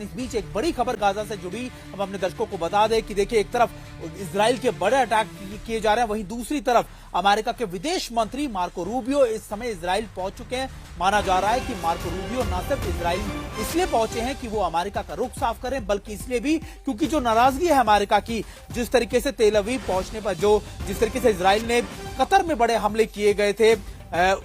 इस बीच एक बड़ी खबर गाजा से जुड़ी हम अपने दर्शकों को बता दें कि देखिए, एक तरफ इजराइल के बड़े अटैक किए जा रहे हैं, वहीं दूसरी तरफ अमेरिका के विदेश मंत्री मार्को रूबियो इस समय इजराइल पहुंच चुके हैं। माना जा रहा है कि मार्को रूबियो न सिर्फ इजराइल इसलिए पहुंचे हैं कि वो अमेरिका का रुख साफ करें, बल्कि इसलिए भी क्योंकि जो नाराजगी है अमेरिका की, जिस तरीके से तेल अवीव पहुंचने पर जिस तरीके से इजराइल ने कतर में बड़े हमले किए गए थे,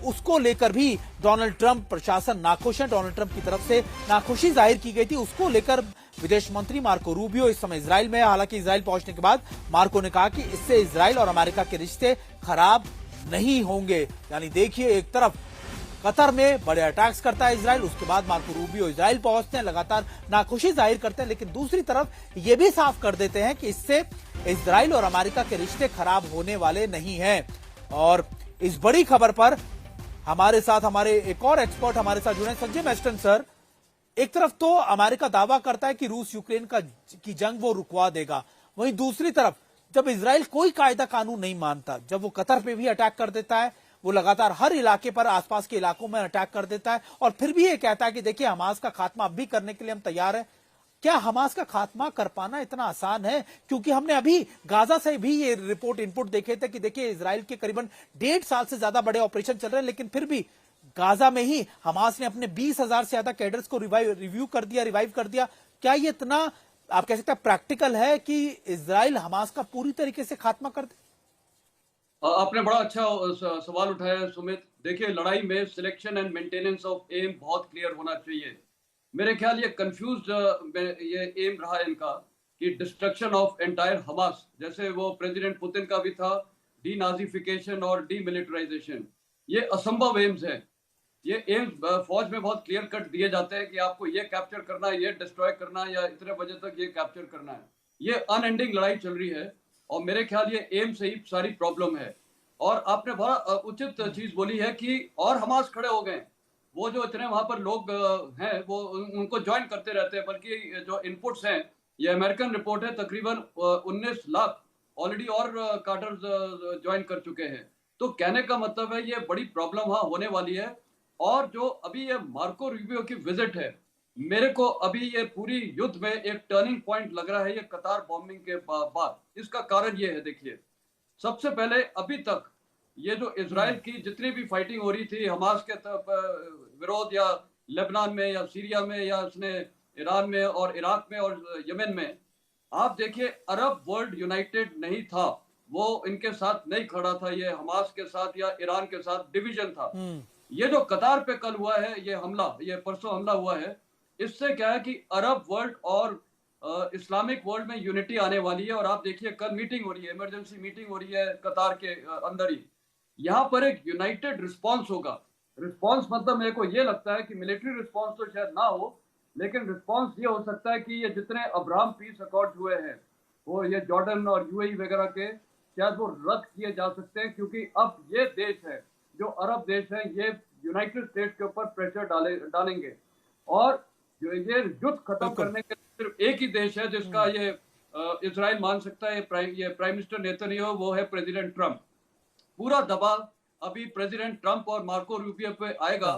उसको लेकर भी डोनाल्ड ट्रंप प्रशासन नाखुश है। डोनाल्ड ट्रंप की तरफ से नाखुशी जाहिर की गई थी, उसको लेकर विदेश मंत्री मार्को रूबियो इस समय इजराइल में है। हालांकि इजराइल पहुंचने के बाद मार्को ने कहा कि इससे इजराइल और अमेरिका के रिश्ते खराब नहीं होंगे। यानी देखिए, एक तरफ कतर में बड़े अटैक्स करता है इजराइल, उसके बाद मार्को रूबियो इजराइल पहुंचते हैं, लगातार नाखुशी जाहिर करते हैं, लेकिन दूसरी तरफ ये भी साफ कर देते हैं कि इससे इजराइल और अमेरिका के रिश्ते खराब होने वाले नहीं हैं। और इस बड़ी खबर पर हमारे साथ हमारे एक और एक्सपर्ट हमारे साथ जुड़े, संजय मेस्टन सर। एक तरफ तो अमेरिका दावा करता है कि रूस यूक्रेन की जंग वो रुकवा देगा, वहीं दूसरी तरफ जब इजराइल कोई कायदा कानून नहीं मानता, जब वो कतर पे भी अटैक कर देता है, वो लगातार हर इलाके पर आसपास के इलाकों में अटैक कर देता है, और फिर भी ये कहता है कि देखिए, हमास का खात्मा अब भी करने के लिए हम तैयार हैं। क्या हमास का खात्मा कर पाना इतना आसान है? क्योंकि हमने अभी गाजा से भी ये रिपोर्ट इनपुट देखे थे कि देखिए, इजराइल के करीबन 1.5 साल से ज्यादा बड़े ऑपरेशन चल रहे हैं, लेकिन फिर भी गाजा में ही हमास ने अपने 20,000 से ज्यादा कैडर्स को रिवाइव कर दिया। क्या ये इतना आप कह सकते हैं प्रैक्टिकल है कि इजराइल हमास का पूरी तरीके से खात्मा कर दे? आपने बड़ा अच्छा सवाल उठाया सुमित। देखिए, लड़ाई में selection and maintenance of aim बहुत क्लियर होना चाहिए। मेरे ख्याल ये कंफ्यूज्ड ये एम रहा है इनका कि डिस्ट्रक्शन ऑफ एंटायर हमास, जैसे वो प्रेसिडेंट पुतिन का भी था, डीनाजिफिकेशन और डीमिलिटराइजेशन, ये असंभव एम्स है। ये एम्स फौज में बहुत क्लियर कट दिए जाते हैं कि आपको ये कैप्चर करना है, ये डिस्ट्रॉय करना है, या इतने बजे तक ये कैप्चर करना है। ये अनएंडिंग लड़ाई चल रही है और मेरे ख्याल ये एम से ही सारी प्रॉब्लम है। और आपने बड़ा उचित चीज बोली है कि और हमास खड़े हो गए, वो जो इतने वहां पर लोग हैं वो उनको ज्वाइन करते रहते हैं। बल्कि जो इनपुट्स हैं, ये अमेरिकन रिपोर्ट है, तकरीबन 19 लाख ऑलरेडी और कार्डर्स ज्वाइन कर चुके हैं। तो कहने का मतलब है ये बड़ी प्रॉब्लम वहां होने वाली है। और जो अभी ये मार्को रूबियो की विजिट है, मेरे को अभी ये पूरी युद्ध में एक टर्निंग पॉइंट लग रहा है, ये कतार बॉम्बिंग के बाद। इसका कारण ये है, देखिए, सबसे पहले अभी तक ये जो इजराइल की जितनी भी फाइटिंग हो रही थी हमास के विरोध, या लेबनान में या सीरिया में या इसने ईरान में और इराक में और यमन में, आप देखिए अरब वर्ल्ड यूनाइटेड नहीं था, वो इनके साथ नहीं खड़ा था, ये हमास के साथ या ईरान के साथ डिवीजन था। ये जो कतार पे कल हुआ है, ये हमला, ये परसों हमला हुआ है, इससे क्या है कि अरब वर्ल्ड और इस्लामिक वर्ल्ड में यूनिटी आने वाली है। और आप देखिए, कल मीटिंग हो रही है, इमरजेंसी मीटिंग हो रही है कतार के अंदर ही। यहाँ पर एक यूनाइटेड रिस्पॉन्स होगा। रिस्पॉन्स मतलब मेरे को ये लगता है कि मिलिट्री रिस्पॉन्स तो शायद ना हो, लेकिन रिस्पॉन्स ये हो सकता है कि ये जितने अब्राहम पीस अकॉर्ड हुए हैं, वो ये जॉर्डन और यूएई वगैरह के, शायद वो रद्द किए जा सकते हैं। क्योंकि अब ये देश है, जो अरब देश है, ये यूनाइटेड स्टेट्स के ऊपर प्रेशर डालेंगे। और ये युद्ध खत्म करने के सिर्फ एक ही देश है जिसका ये इजराइल मान सकता है, ये प्राइम मिनिस्टर नेतन्याहू, वो है प्रेसिडेंट ट्रंप। पूरा दबाव अभी प्रेसिडेंट ट्रंप और मार्को रूबियो पे आएगा,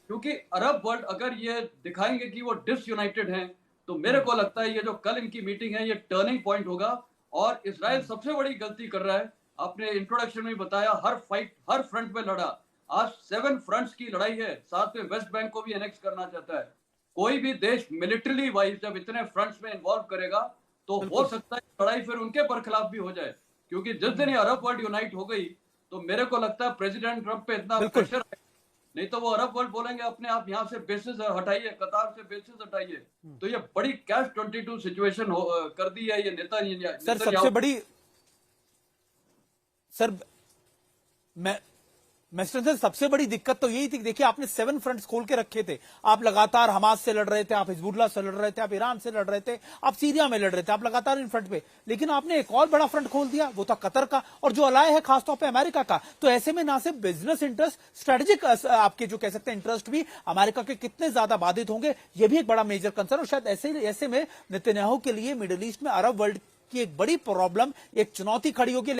क्योंकि अरब वर्ल्ड अगर ये दिखाएंगे कि वो डिसयूनाइटेड हैं, तो मेरे को लगता है ये जो कल इनकी मीटिंग है, ये टर्निंग पॉइंट होगा। और इजराइल सबसे बड़ी गलती कर रहा है, आपने इंट्रोडक्शन में बताया, हर फ्रंट पे लड़ा। आज 7 फ्रंट्स की लड़ाई है, साथ में वेस्ट बैंक को भी एनेक्स करना चाहता है। कोई भी देश मिलिट्री वाइज जब इतने फ्रंट्स में इन्वॉल्व करेगा, तो हो सकता है लड़ाई फिर उनके बरखिलाफ भी हो जाए। क्योंकि जिस दिन ये अरब वर्ल्ड यूनाइट हो गई, तो मेरे को लगता है प्रेसिडेंट ट्रंप पे इतना प्रेशर, नहीं तो वो अरब वर्ल्ड बोलेंगे अपने आप यहाँ से बेसिस हटाइए, कतार से बेसिस हटाइए। तो ये बड़ी कैश 22 सिचुएशन कर दी है ये नेता। सर सबसे बड़ी, सर मेस्टर, सबसे बड़ी दिक्कत तो यही थी कि देखिए, आपने 7 फ्रंट्स खोल के रखे थे। आप लगातार हमास से लड़ रहे थे, आप हिजबुल्लाह से लड़ रहे थे, आप ईरान से लड़ रहे थे, आप सीरिया में लड़ रहे थे, आप लगातार इन फ्रंट पे। लेकिन आपने एक और बड़ा फ्रंट खोल दिया, वो था कतर का, और जो अलाय है खासतौर पे अमेरिका का। तो ऐसे में ना सिर्फ बिजनेस इंटरेस्ट, स्ट्रेटेजिक आपके जो कह सकते हैं इंटरेस्ट भी अमेरिका के कितने ज्यादा बाधित होंगे, ये भी एक बड़ा मेजर कंसर्न। और शायद ऐसे में नेतन्याहू के लिए मिडिल ईस्ट में अरब वर्ल्ड की एक बड़ी प्रॉब्लम, एक चुनौती खड़ी होगी।